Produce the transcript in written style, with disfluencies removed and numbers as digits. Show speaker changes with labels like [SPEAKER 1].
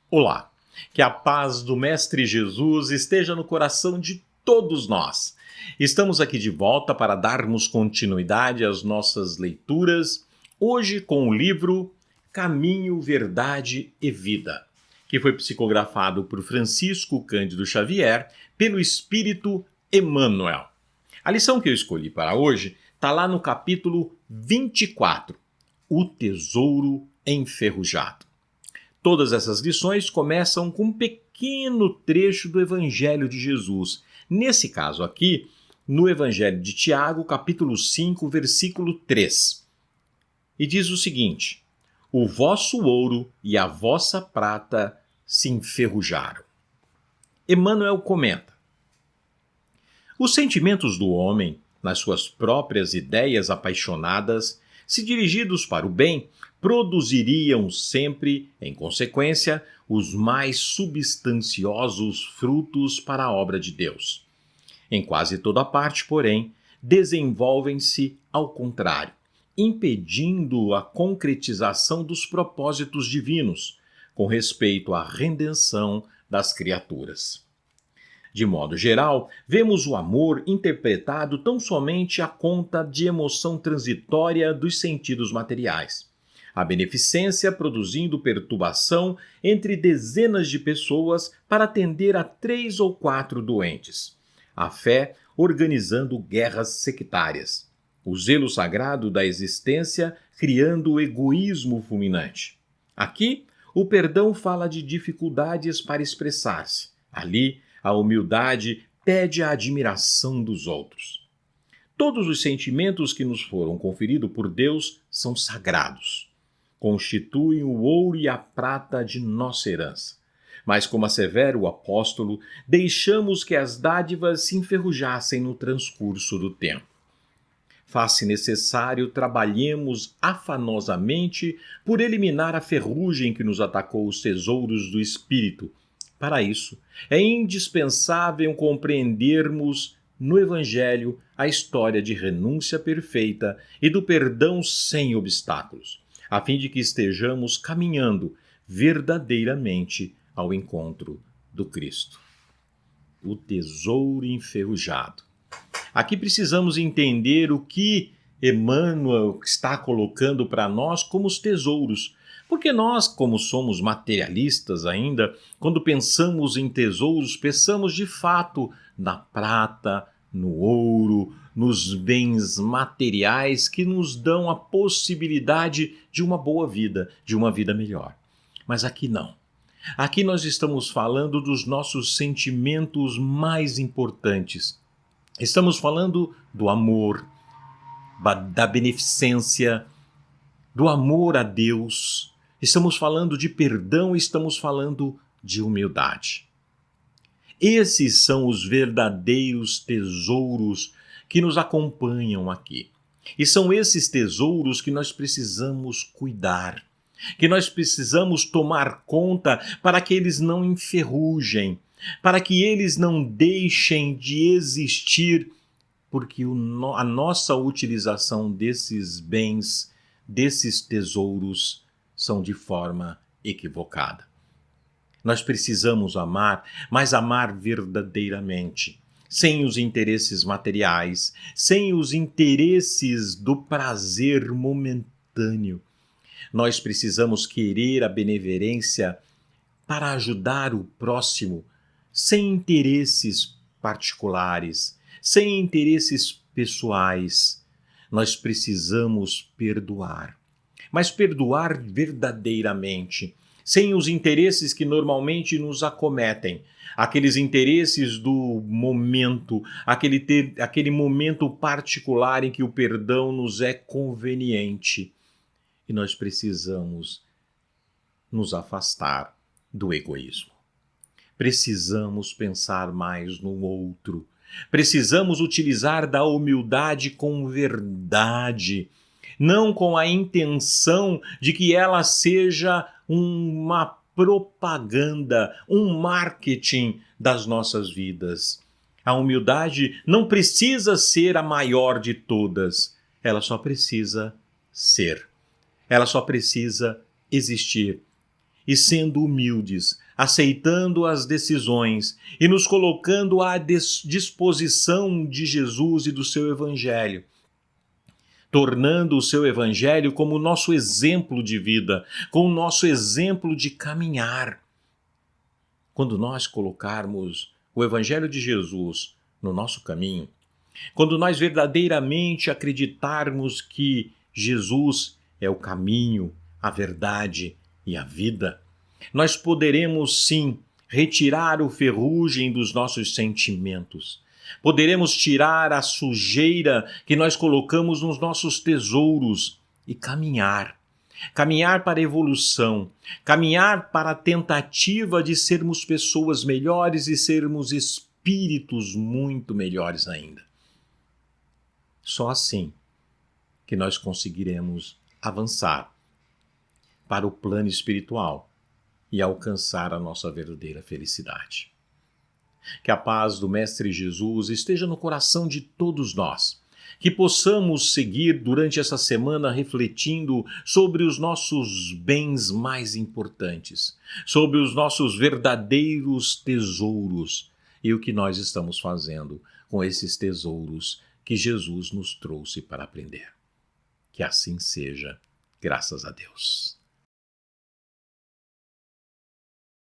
[SPEAKER 1] Olá, que a paz do Mestre Jesus esteja no coração de todos nós. Estamos aqui de volta para darmos continuidade às nossas leituras, hoje com o livro Caminho, Verdade e Vida, que foi psicografado por Francisco Cândido Xavier pelo Espírito Emmanuel. A lição que eu escolhi para hoje está lá no capítulo 24, O Tesouro Enferrujado. Todas essas lições começam com um pequeno trecho do Evangelho de Jesus. Nesse caso aqui, no Evangelho de Tiago, capítulo 5, versículo 3. E diz o seguinte: o vosso ouro e a vossa prata se enferrujaram. Emmanuel comenta: os sentimentos do homem, nas suas próprias ideias apaixonadas, se dirigidos para o bem, produziriam sempre, em consequência, os mais substanciosos frutos para a obra de Deus. Em quase toda parte, porém, desenvolvem-se ao contrário, impedindo a concretização dos propósitos divinos, com respeito à redenção das criaturas. De modo geral, vemos o amor interpretado tão somente à conta de emoção transitória dos sentidos materiais. A beneficência produzindo perturbação entre dezenas de pessoas para atender a 3 ou 4 doentes. A fé organizando guerras sectárias. O zelo sagrado da existência criando o egoísmo fulminante. Aqui, o perdão fala de dificuldades para expressar-se. Ali, a humildade pede a admiração dos outros. Todos os sentimentos que nos foram conferidos por Deus são sagrados. Constituem o ouro e a prata de nossa herança. Mas, como assevera o apóstolo, deixamos que as dádivas se enferrujassem no transcurso do tempo. Faz-se necessário trabalhemos afanosamente por eliminar a ferrugem que nos atacou os tesouros do espírito. Para isso, é indispensável compreendermos no Evangelho a história de renúncia perfeita e do perdão sem obstáculos, a fim de que estejamos caminhando verdadeiramente ao encontro do Cristo. O tesouro enferrujado. Aqui precisamos entender o que Emmanuel está colocando para nós como os tesouros. Porque nós, como somos materialistas ainda, quando pensamos em tesouros, pensamos de fato na prata, no ouro, nos bens materiais que nos dão a possibilidade de uma boa vida, de uma vida melhor. Mas aqui não. Aqui nós estamos falando dos nossos sentimentos mais importantes. Estamos falando do amor, da beneficência, do amor a Deus. Estamos falando de perdão, estamos falando de humildade. Esses são os verdadeiros tesouros que nos acompanham aqui. E são esses tesouros que nós precisamos cuidar, que nós precisamos tomar conta para que eles não enferrujem, para que eles não deixem de existir, porque a nossa utilização desses bens, desses tesouros, são de forma equivocada. Nós precisamos amar, mas amar verdadeiramente, sem os interesses materiais, sem os interesses do prazer momentâneo. Nós precisamos querer a benevolência para ajudar o próximo, sem interesses particulares, sem interesses pessoais. Nós precisamos perdoar. Mas perdoar verdadeiramente, sem os interesses que normalmente nos acometem, aqueles interesses do momento, aquele momento particular em que o perdão nos é conveniente. E nós precisamos nos afastar do egoísmo. Precisamos pensar mais no outro. Precisamos utilizar da humildade com verdade, não com a intenção de que ela seja uma propaganda, um marketing das nossas vidas. A humildade não precisa ser a maior de todas, ela só precisa ser. Ela só precisa existir. e sendo humildes, aceitando as decisões e nos colocando à disposição de Jesus e do seu Evangelho, tornando o seu Evangelho como nosso exemplo de vida, como nosso exemplo de caminhar. Quando nós colocarmos o Evangelho de Jesus no nosso caminho, quando nós verdadeiramente acreditarmos que Jesus é o caminho, a verdade e a vida, nós poderemos sim retirar o ferrugem dos nossos sentimentos. Poderemos tirar a sujeira que nós colocamos nos nossos tesouros e caminhar. Caminhar para a evolução, caminhar para a tentativa de sermos pessoas melhores e sermos espíritos muito melhores ainda. Só assim que nós conseguiremos avançar para o plano espiritual e alcançar a nossa verdadeira felicidade. Que a paz do Mestre Jesus esteja no coração de todos nós, que possamos seguir durante essa semana refletindo sobre os nossos bens mais importantes, sobre os nossos verdadeiros tesouros e o que nós estamos fazendo com esses tesouros que Jesus nos trouxe para aprender. Que assim seja, graças a Deus.